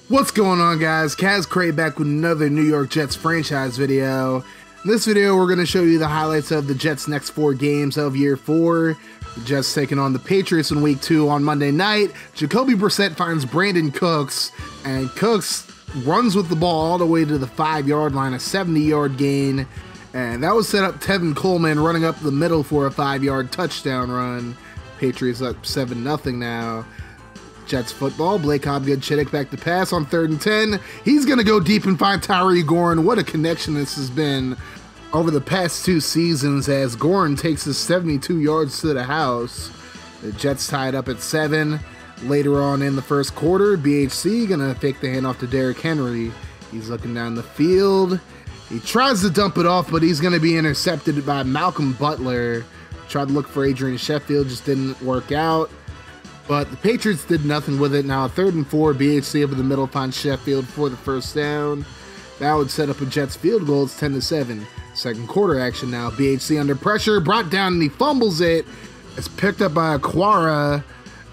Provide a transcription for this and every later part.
What's going on, guys? Kaz Cray back with another New York Jets franchise video. In this video, we're going to show you the highlights of the Jets' next 4 games of Year 4. The Jets taking on the Patriots in Week 2 on Monday night. Jacoby Brissett finds Brandon Cooks, and Cooks runs with the ball all the way to the 5-yard line, a 70-yard gain. And that was set up Tevin Coleman running up the middle for a 5-yard touchdown run. Patriots up 7-0 now. Jets football, Blake Hobgood-Chittick back to pass on 3rd and 10. He's going to go deep and find Tyree Gorin. What a connection this has been over the past 2 seasons as Gorin takes his 72 yards to the house. The Jets tied up at 7. Later on in the first quarter, BHC going to fake the handoff to Derrick Henry. He's looking down the field. He tries to dump it off, but he's going to be intercepted by Malcolm Butler. Tried to look for Adrian Sheffield, just didn't work out. But the Patriots did nothing with it. Now 3rd and 4, BHC over the middle finds Sheffield for the first down. That would set up a Jets field goal. It's 10-7. Second quarter action now. BHC under pressure, brought down and he fumbles it. It's picked up by Aquara,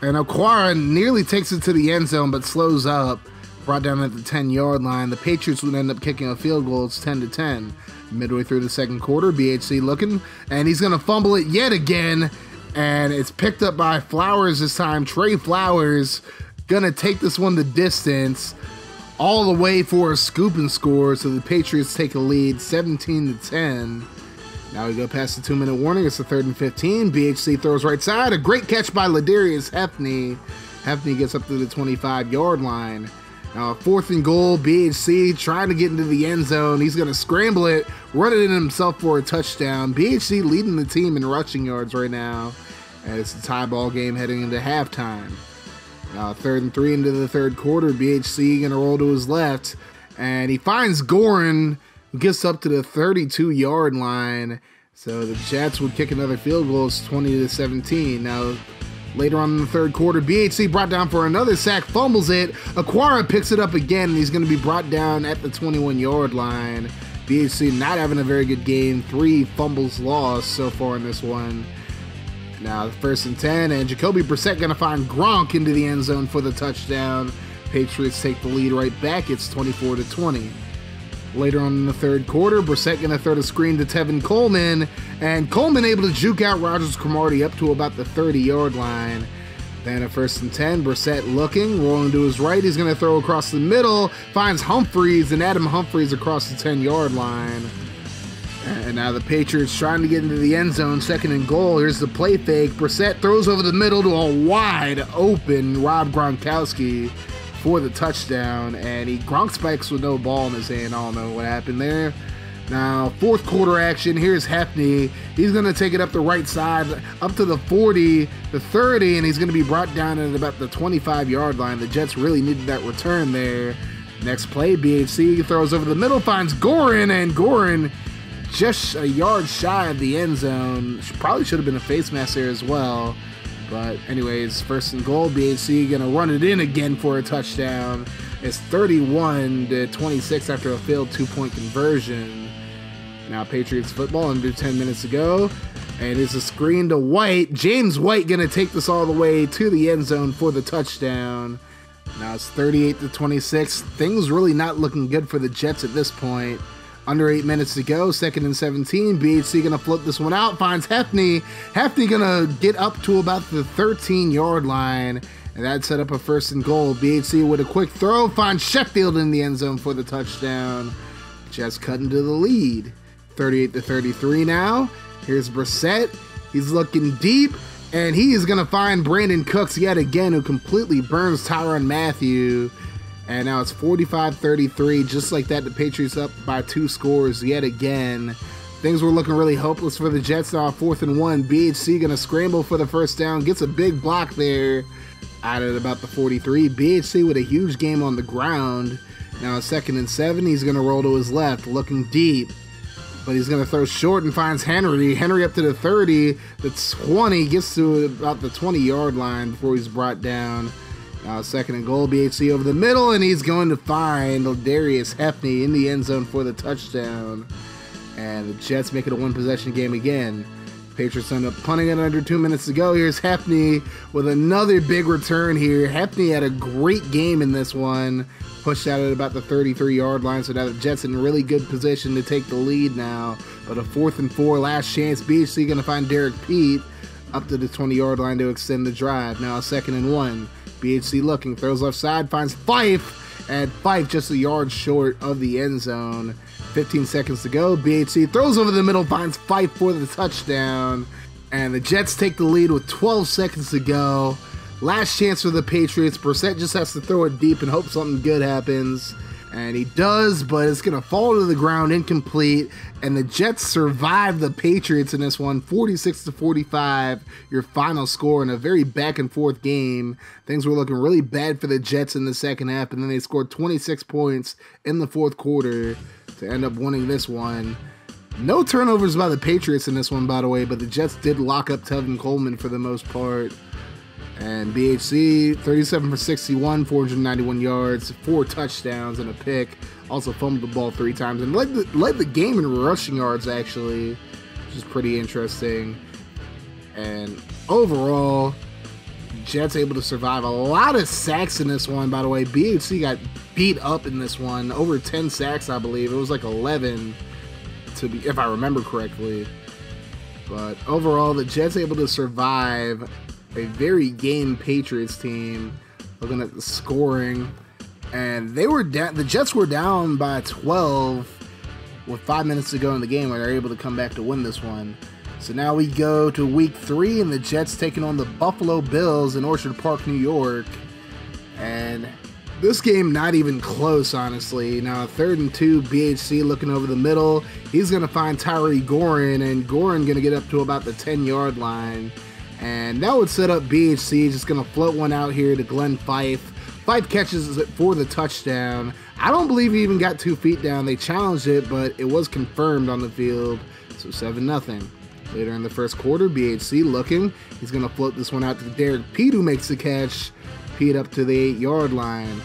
and Aquara nearly takes it to the end zone but slows up. Brought down at the 10-yard line. The Patriots would end up kicking a field goal. It's 10-10. Midway through the second quarter, BHC looking, and he's going to fumble it yet again. And it's picked up by Flowers this time. Trey Flowers gonna take this one the distance all the way for a scoop and score. So the Patriots take a lead 17-10. Now we go past the 2-minute warning. It's the 3rd and 15. BHC throws right side. A great catch by Ladarius Hefney. Hefney gets up to the 25-yard line. Now 4th and goal. BHC trying to get into the end zone. He's gonna scramble it, run it in himself for a touchdown. BHC leading the team in rushing yards right now. And it's a tie ball game heading into halftime. Now 3rd and 3 into the third quarter. BHC gonna roll to his left, and he finds Gorin, who gets up to the 32-yard line. So the Jets would kick another field goal. It's 20-17. Now later on in the third quarter, BHC brought down for another sack, fumbles it. Aquara picks it up again, and he's gonna be brought down at the 21-yard line. BHC not having a very good game. 3 fumbles lost so far in this one. Now 1st and 10, and Jacoby Brissett going to find Gronk into the end zone for the touchdown. Patriots take the lead right back. It's 24-20. Later on in the third quarter, Brissett going to throw the screen to Tevin Coleman, and Coleman able to juke out Rogers Cromartie up to about the 30-yard line. Then at 1st and 10, Brissett looking, rolling to his right. He's going to throw across the middle, finds Humphries, and Adam Humphries across the 10-yard line. And now the Patriots trying to get into the end zone. 2nd and goal. Here's the play fake. Brissett throws over the middle to a wide open Rob Gronkowski for the touchdown. And Gronk spikes with no ball in his hand. I don't know what happened there. Now 4th quarter action. Here's Hefney. He's going to take it up the right side, up to the 40, the 30, and he's going to be brought down at about the 25-yard line. The Jets really needed that return there. Next play, BHC throws over the middle, finds Gorin, and Gorin just a yard shy of the end zone. Probably should have been a face mask there as well. But anyways, 1st and goal. BHC gonna run it in again for a touchdown. It's 31-26 after a failed 2-point conversion. Now Patriots football under 10 minutes ago. And it's a screen to White. James White gonna take this all the way to the end zone for the touchdown. Now it's 38-26. Things really not looking good for the Jets at this point. Under 8 minutes to go, 2nd and 17. BHC gonna float this one out, finds Hefney. Hefney gonna get up to about the 13-yard line, and that set up a 1st and goal. BHC with a quick throw, finds Sheffield in the end zone for the touchdown. Jets cut into the lead. 38-33 now. Here's Brissett. He's looking deep, and he is gonna find Brandon Cooks yet again, who completely burns Tyrann Mathieu. And now it's 45-33, just like that. The Patriots up by 2 scores yet again. Things were looking really hopeless for the Jets now. 4th and 1. BHC gonna scramble for the first down. Gets a big block there out at about the 43. BHC with a huge game on the ground. Now 2nd and 7. He's gonna roll to his left, looking deep. But he's gonna throw short and finds Henry. Henry up to the 30. The 20. Gets to about the 20-yard line before he's brought down. Now 2nd and goal, BHC over the middle, and he's going to find Ladarius Hefney in the end zone for the touchdown. And the Jets make it a 1-possession game again. Patriots end up punting it under 2 minutes to go. Here's Hefney with another big return here. Hefney had a great game in this one. Pushed out at about the 33-yard line, so now the Jets in really good position to take the lead now. But a 4th and 4, last chance. BHC going to find Derek Pete up to the 20-yard line to extend the drive. Now a 2nd and 1. BHC looking, throws left side, finds Fife, and Fife just a yard short of the end zone. 15 seconds to go. BHC throws over the middle, finds Fife for the touchdown. And the Jets take the lead with 12 seconds to go. Last chance for the Patriots. Brissett just has to throw it deep and hope something good happens. And he does, but it's going to fall to the ground incomplete. And the Jets survive the Patriots in this one, 46-45, your final score in a very back and forth game. Things were looking really bad for the Jets in the second half, and then they scored 26 points in the fourth quarter to end up winning this one. No turnovers by the Patriots in this one, by the way, but the Jets did lock up Tevin Coleman for the most part. And BHC, 37 for 61, 491 yards, 4 touchdowns, and a pick. Also fumbled the ball 3 times and led the game in rushing yards, actually, which is pretty interesting. And overall, Jets able to survive. A lot of sacks in this one, by the way. BHC got beat up in this one. Over 10 sacks, I believe. It was like 11, to be, if I remember correctly. But overall, the Jets able to survive a very game Patriots team. Looking at the scoring, and they were down. The Jets were down by 12 with 5 minutes to go in the game, and they're able to come back to win this one. So now we go to week 3, and the Jets taking on the Buffalo Bills in Orchard Park, New York. And this game not even close, honestly. Now 3rd and 2, BHC looking over the middle. He's going to find Tyree Gorin, and Gorin going to get up to about the 10-yard line. And that would set up BHC, just going to float one out here to Glenn Fife. Fife catches it for the touchdown. I don't believe he even got 2 feet down. They challenged it, but it was confirmed on the field. So 7-0. Later in the first quarter, BHC looking. He's going to float this one out to Derek Pete, who makes the catch. Pete up to the 8-yard line.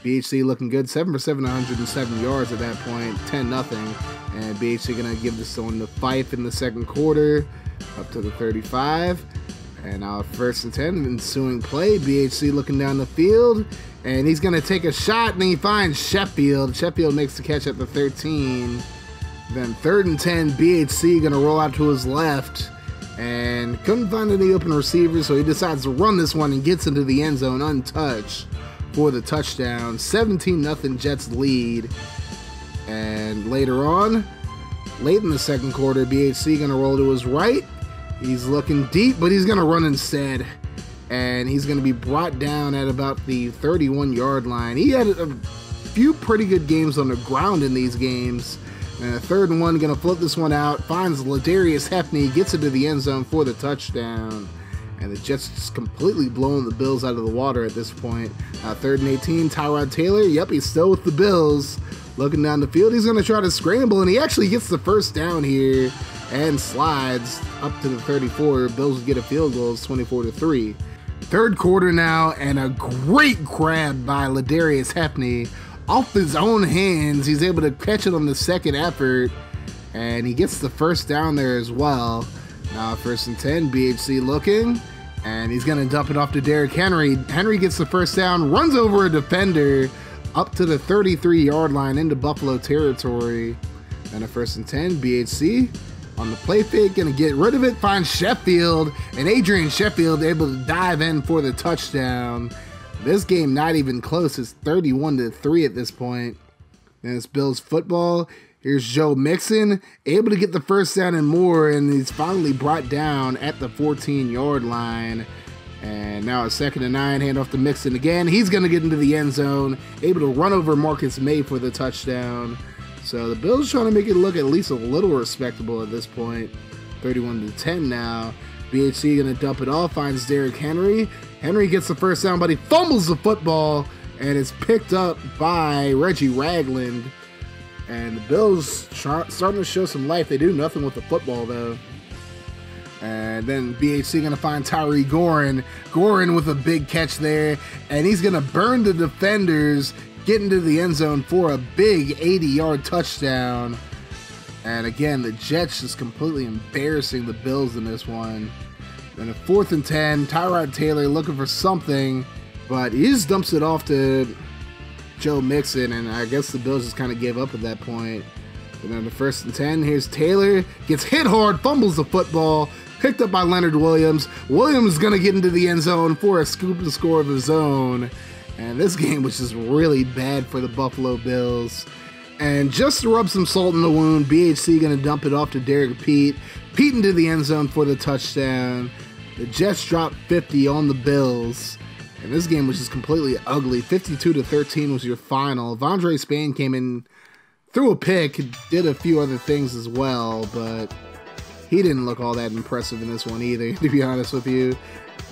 BHC looking good, 7 for 7, 107 yards at that point, 10-0. And BHC going to give this one to Fife in the second quarter, up to the 35. And now 1st and 10, ensuing play. BHC looking down the field, and he's going to take a shot, and he finds Sheffield. Sheffield makes the catch at the 13. Then 3rd and 10, BHC going to roll out to his left, and couldn't find any open receivers, so he decides to run this one and gets into the end zone untouched for the touchdown. 17-0 Jets lead. And later on, late in the second quarter, BHC going to roll to his right. He's looking deep, but he's going to run instead. And he's going to be brought down at about the 31-yard line. He had a few pretty good games on the ground in these games. And a 3rd and 1, going to float this one out. Finds Ladarius Hefney, gets into the end zone for the touchdown. And the Jets just completely blowing the Bills out of the water at this point. 3rd and 18, Tyrod Taylor. Yep, he's still with the Bills. Looking down the field, he's going to try to scramble, and he actually gets the first down here and slides up to the 34. Bills get a field goal, it's 24-3. Third quarter now, and a great grab by Ladarius Hefney. Off his own hands, he's able to catch it on the second effort, and he gets the first down there as well. Now 1st and 10, BHC looking, and he's going to dump it off to Derrick Henry. Henry gets the first down, runs over a defender up to the 33-yard line into Buffalo territory. Then a 1st and 10, BHC on the play fake, going to get rid of it, finds Sheffield, and Adrian Sheffield able to dive in for the touchdown. This game not even close. It's 31-3 at this point. Then it's Bills football. Here's Joe Mixon, able to get the first down and more, and he's finally brought down at the 14-yard line. And now a 2nd and 9, handoff to Mixon again. He's going to get into the end zone, able to run over Marcus May for the touchdown. So the Bills trying to make it look at least a little respectable at this point. 31-10 now. BHC going to dump it off, finds Derrick Henry. Henry gets the first down, but he fumbles the football, and it's picked up by Reggie Ragland. And the Bills starting to show some life. They do nothing with the football, though. And then BHC going to find Tyree Gorin. Gorin with a big catch there, and he's going to burn the defenders, get into the end zone for a big 80-yard touchdown. And again, the Jets just completely embarrassing the Bills in this one. Then a 4th and 10, Tyrod Taylor looking for something, but he just dumps it off to Joe Mixon, and I guess the Bills just kind of gave up at that point. And then the 1st and 10, here's Taylor, gets hit hard, fumbles the football, picked up by Leonard Williams. Williams is going to get into the end zone for a scoop and score of his own. And this game was just really bad for the Buffalo Bills. And just to rub some salt in the wound, BHC going to dump it off to Derek Pete. Pete into the end zone for the touchdown. The Jets dropped 50 on the Bills. And this game was just completely ugly. 52-13 was your final. Vondre Spain came in, threw a pick, did a few other things as well, but he didn't look all that impressive in this one either, to be honest with you.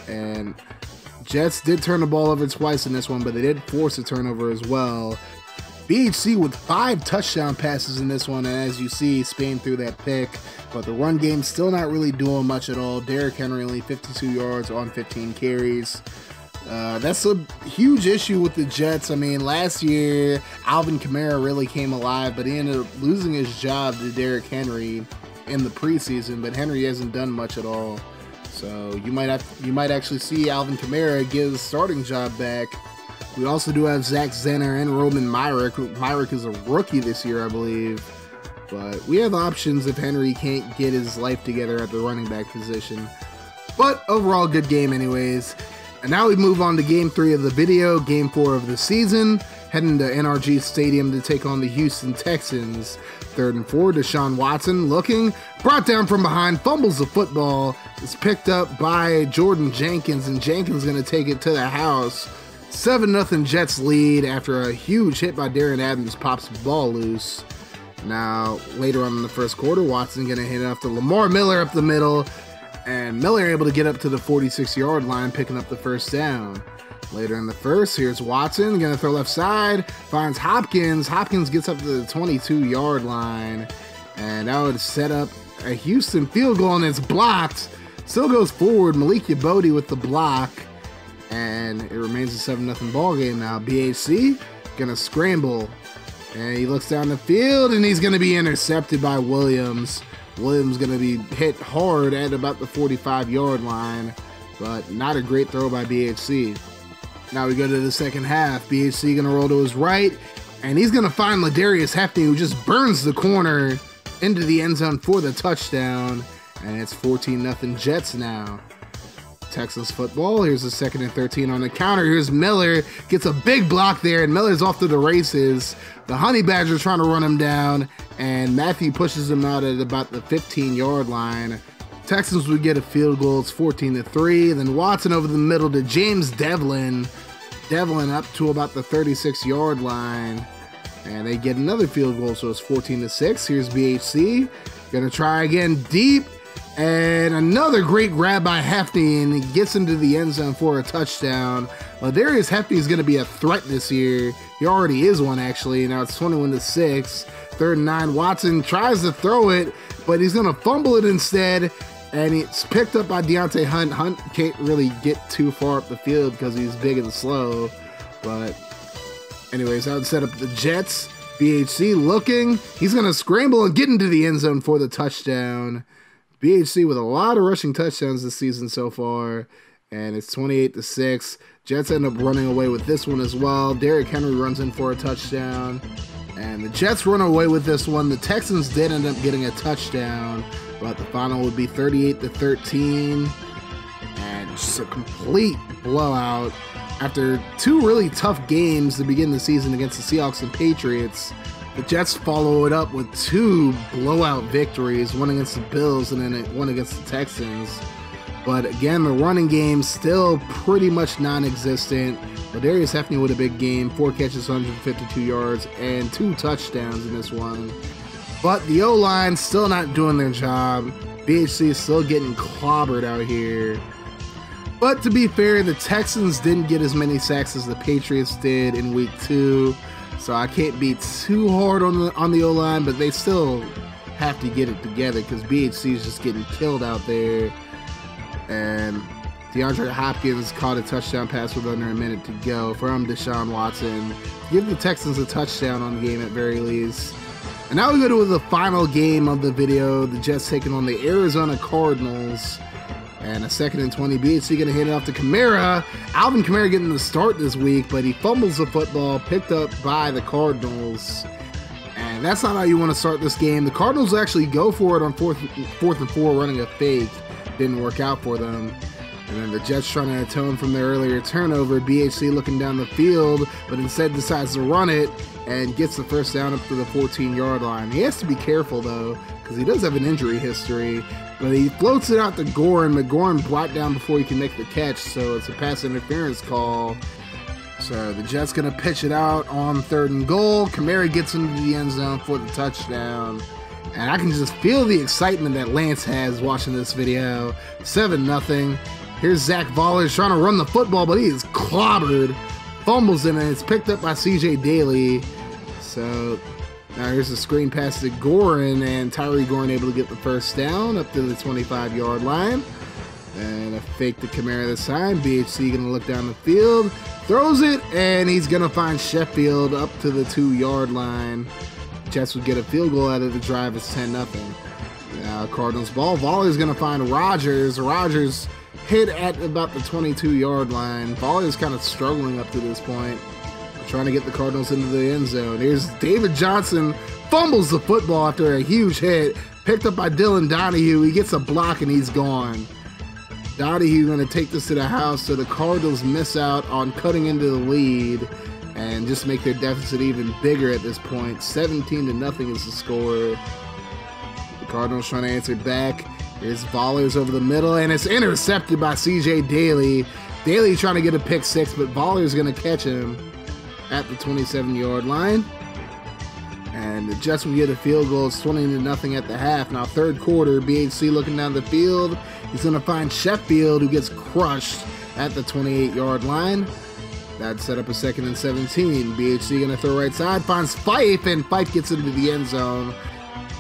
And Jets did turn the ball over twice in this one, but they did force a turnover as well. BHC with 5 touchdown passes in this one, and as you see, Spain threw that pick, but the run game still not really doing much at all. Derrick Henry only 52 yards on 15 carries. That's a huge issue with the Jets. I mean, last year, Alvin Kamara really came alive, but he ended up losing his job to Derrick Henry in the preseason, but Henry hasn't done much at all. So you might actually see Alvin Kamara get his starting job back. We also do have Zach Zenner and Roman Myrick. Myrick is a rookie this year, I believe. But we have options if Henry can't get his life together at the running back position. But overall, good game anyways. And now we move on to Game 3 of the video, Game 4 of the season, heading to NRG Stadium to take on the Houston Texans. 3rd and 4, Deshaun Watson looking, brought down from behind, fumbles the football, is picked up by Jordan Jenkins, and Jenkins going to take it to the house. 7-0 Jets lead after a huge hit by Darren Adams pops the ball loose. Now, later on in the first quarter, Watson going to hit off to Lamar Miller up the middle, and Miller able to get up to the 46-yard line, picking up the first down. Later in the first, here's Watson, going to throw left side, finds Hopkins. Hopkins gets up to the 22-yard line, and that would set up a Houston field goal, and it's blocked. Still goes forward, Malik Yabodi with the block, and it remains a 7-0 ball game now. BHC going to scramble, and he looks down the field, and he's going to be intercepted by Williams. Williams going to be hit hard at about the 45-yard line, but not a great throw by BHC. Now we go to the second half. BHC going to roll to his right, and he's going to find Ladarius Hefty, who just burns the corner into the end zone for the touchdown, and it's 14-0 Jets now. Texans football. Here's the 2nd and 13 on the counter. Here's Miller, gets a big block there, and Miller's off to the races. The Honey Badgers trying to run him down, and Matthew pushes him out at about the 15-yard line. Texans would get a field goal. It's 14-3. Then Watson over the middle to James Devlin. Devlin up to about the 36-yard line, and they get another field goal, so it's 14-6. Here's BHC. Gonna try again deep. And another great grab by Hefty, and he gets into the end zone for a touchdown. Ladarius Hefty is going to be a threat this year. He already is one, actually. Now it's 21-6. 3rd and 9. Watson tries to throw it, but he's going to fumble it instead. And it's picked up by Deontay Hunt. Hunt can't really get too far up the field because he's big and slow. But anyways, that would set up the Jets. BHC looking. He's going to scramble and get into the end zone for the touchdown. BHC with a lot of rushing touchdowns this season so far, and it's 28-6. Jets end up running away with this one as well. Derrick Henry runs in for a touchdown, and the Jets run away with this one. The Texans did end up getting a touchdown, but the final would be 38-13, and just a complete blowout. After 2 really tough games to begin the season against the Seahawks and Patriots, the Jets follow it up with 2 blowout victories, one against the Bills and then one against the Texans. But again, the running game still pretty much non-existent. Ladarius Hefty with a big game, 4 catches, 152 yards, and 2 touchdowns in this one. But the O-line still not doing their job. BHC is still getting clobbered out here. But to be fair, the Texans didn't get as many sacks as the Patriots did in week 2. So I can't be too hard on the O-line, but they still have to get it together because BHC is just getting killed out there. And DeAndre Hopkins caught a touchdown pass with under a minute to go from Deshaun Watson. Give the Texans a touchdown on the game at very least. And now we go to the final game of the video. The Jets taking on the Arizona Cardinals. And a 2nd and 20. BHC going to hand it off to Kamara. Alvin Kamara getting the start this week, but he fumbles the football, picked up by the Cardinals. And that's not how you want to start this game. The Cardinals actually go for it on fourth and 4, running a fake. Didn't work out for them. And then the Jets trying to atone from their earlier turnover. BHC looking down the field, but instead decides to run it and gets the first down up to the 14-yard line. He has to be careful, though, because he does have an injury history. But he floats it out to Gorin, but Gorin brought down before he can make the catch, so it's a pass interference call. So the Jets going to pitch it out on 3rd and goal. Kamara gets into the end zone for the touchdown. And I can just feel the excitement that Lance has watching this video. 7-0. Here's Zach Vollers trying to run the football, but he is clobbered. Fumbles it, and it's picked up by CJ Daly. So now here's a screen pass to Gorin, and Tyree Gorin able to get the first down up to the 25-yard line. And a fake to Kamara this time. BHC going to look down the field. Throws it, and he's going to find Sheffield up to the 2-yard line. Jets would get a field goal out of the drive. It's 10-0. Now Cardinals ball. Voller's going to find Rogers. Rogers hit at about the 22-yard line. Voller's kind of struggling up to this point, trying to get the Cardinals into the end zone. Here's David Johnson, fumbles the football after a huge hit, picked up by Dylan Donahue. He gets a block and he's gone. Donahue going to take this to the house, so the Cardinals miss out on cutting into the lead and just make their deficit even bigger at this point. 17-0 is the score. The Cardinals trying to answer back. Here's Vollers over the middle, and it's intercepted by CJ Daly. Daly trying to get a pick 6, but Voller's going to catch him at the 27-yard line. And the Jets will get a field goal. It's 20-0 at the half. Now 3rd quarter, BHC looking down the field. He's going to find Sheffield, who gets crushed at the 28-yard line. That set up a 2nd and 17. BHC going to throw right side, finds Fife, and Fife gets into the end zone.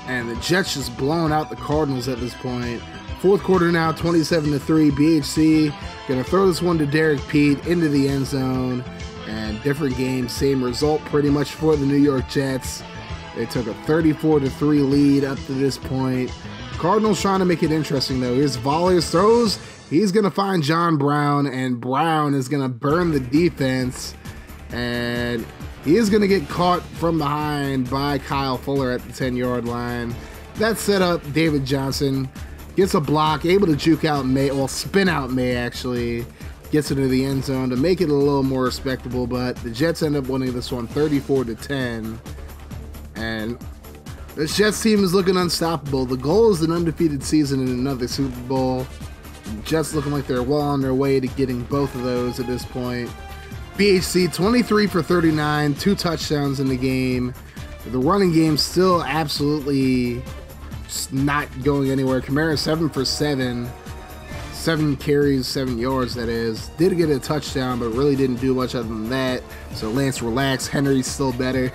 And the Jets just blowing out the Cardinals at this point. 4th quarter now, 27-3. BHC going to throw this one to Derek Pete into the end zone. And different game, same result pretty much for the New York Jets. They took a 34-3 lead up to this point. Cardinals trying to make it interesting, though. Here's Vollers, throws. He's going to find John Brown, and Brown is going to burn the defense. And he is going to get caught from behind by Kyle Fuller at the 10-yard line. That set up David Johnson. Gets a block, able to juke out May, well, spin out May, actually. Gets into the end zone to make it a little more respectable, but the Jets end up winning this one 34-10. And this Jets team is looking unstoppable. The goal is an undefeated season in another Super Bowl. The Jets looking like they're well on their way to getting both of those at this point. BHC 23 for 39, 2 touchdowns in the game. The running game still absolutely just not going anywhere. Kamara 7 for 7. 7 carries, 7 yards, that is. Did get a touchdown, but really didn't do much other than that. So Lance relaxed. Henry's still better.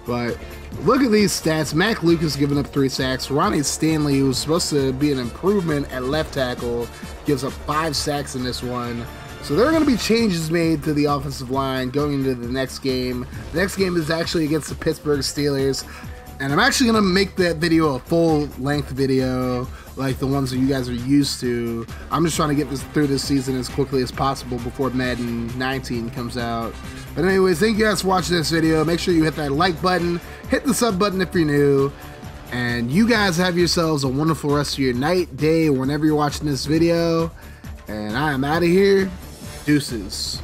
But look at these stats. Mac Lucas giving up 3 sacks. Ronnie Stanley, who's supposed to be an improvement at left tackle, gives up 5 sacks in this one. So there are going to be changes made to the offensive line going into the next game. The next game is actually against the Pittsburgh Steelers. And I'm actually going to make that video a full-length video, like the ones that you guys are used to. I'm just trying to get this through this season as quickly as possible before Madden 19 comes out. But anyways, thank you guys for watching this video. Make sure you hit that like button, hit the sub button if you're new, and you guys have yourselves a wonderful rest of your night, day, whenever you're watching this video. And I am out of here. Deuces.